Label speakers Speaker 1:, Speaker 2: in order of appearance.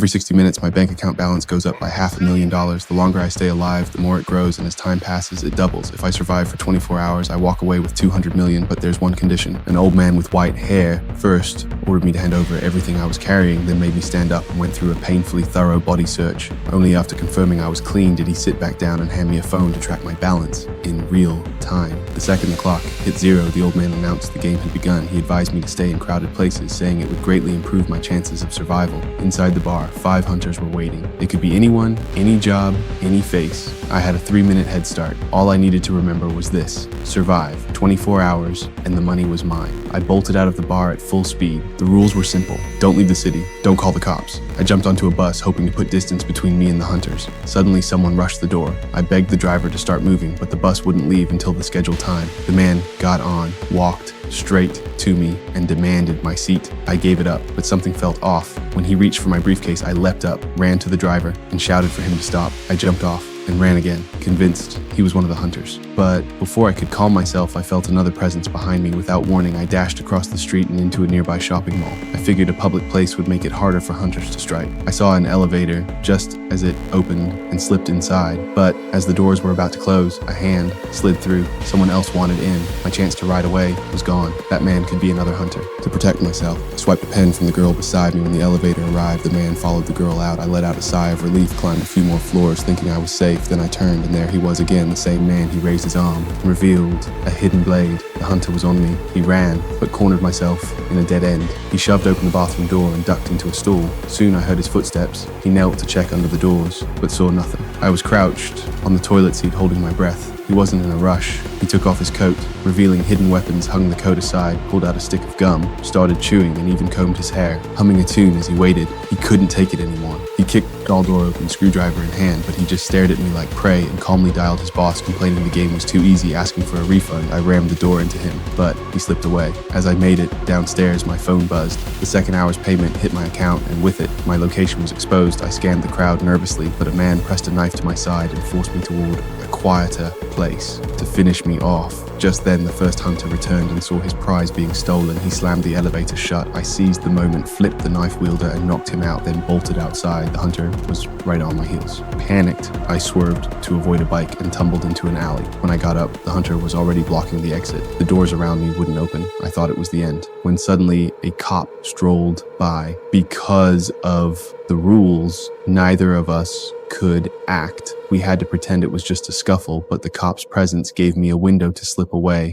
Speaker 1: Every 60 minutes, my bank account balance goes up by $500,000. The longer I stay alive, the more it grows, and as time passes, it doubles. If I survive for 24 hours, I walk away with $200 million, but there's one condition. An old man with white hair first ordered me to hand over everything I was carrying, then made me stand up and went through a painfully thorough body search. Only after confirming I was clean did he sit back down and hand me a phone to track my balance in real time. The second the clock hit 0, the old man announced the game had begun. He advised me to stay in crowded places, saying it would greatly improve my chances of survival. Inside the bar, 5 hunters were waiting. It could be anyone, any job, any face. I had a 3-minute head start. All I needed to remember was this: survive 24 hours and the money was mine. I bolted out of the bar at full speed. The rules were simple: don't leave the city, don't call the cops. I jumped onto a bus, hoping to put distance between me and the hunters. Suddenly, someone rushed the door. I begged the driver to start moving, but the bus wouldn't leave until the scheduled time. The man got on, walked straight to me, and demanded my seat. I gave it up, but something felt off. When he reached for my briefcase, I leapt up, ran to the driver, and shouted for him to stop. I jumped off and ran again, convinced he was one of the hunters. But before I could calm myself, I felt another presence behind me. Without warning, I dashed across the street and into a nearby shopping mall. I figured a public place would make it harder for hunters to strike. I saw an elevator just as it opened and slipped inside, but as the doors were about to close, a hand slid through. Someone else wanted in. My chance to ride away was gone. That man could be another hunter. To protect myself, I swiped a pen from the girl beside me. When the elevator arrived, the man followed the girl out. I let out a sigh of relief, climbed a few more floors, thinking I was safe. Then I turned, and there he was again, the same man. He raised his arm, revealed a hidden blade. The hunter was on me. He ran, but cornered myself in a dead end. He shoved open the bathroom door and ducked into a stall. Soon I heard his footsteps. He knelt to check under the doors, but saw nothing. I was crouched on the toilet seat, holding my breath. He wasn't in a rush. He took off his coat, revealing hidden weapons, hung the coat aside, pulled out a stick of gum, started chewing, and even combed his hair, humming a tune as he waited. He couldn't take it anymore. He kicked the stall door open, screwdriver in hand, but he just stared at me like prey and calmly dialed his boss, complaining the game was too easy, asking for a refund. I rammed the door into him, but he slipped away. As I made it downstairs, my phone buzzed. The second hour's payment hit my account, and with it, my location was exposed. I scanned the crowd nervously, but a man pressed a knife to my side and forced me toward a quieter place to finish me off. Just then, the first hunter returned and saw his prize being stolen. He slammed the elevator shut. I seized the moment, flipped the knife wielder, and knocked him out, then bolted outside. The hunter was right on my heels. Panicked, I swerved to avoid a bike and tumbled into an alley. When I got up, the hunter was already blocking the exit. The doors around me wouldn't open. I thought it was the end, when suddenly a cop strolled by. Because of the rules, neither of us could act. We had to pretend it was just a scuffle, but the cop's presence gave me a window to slip away.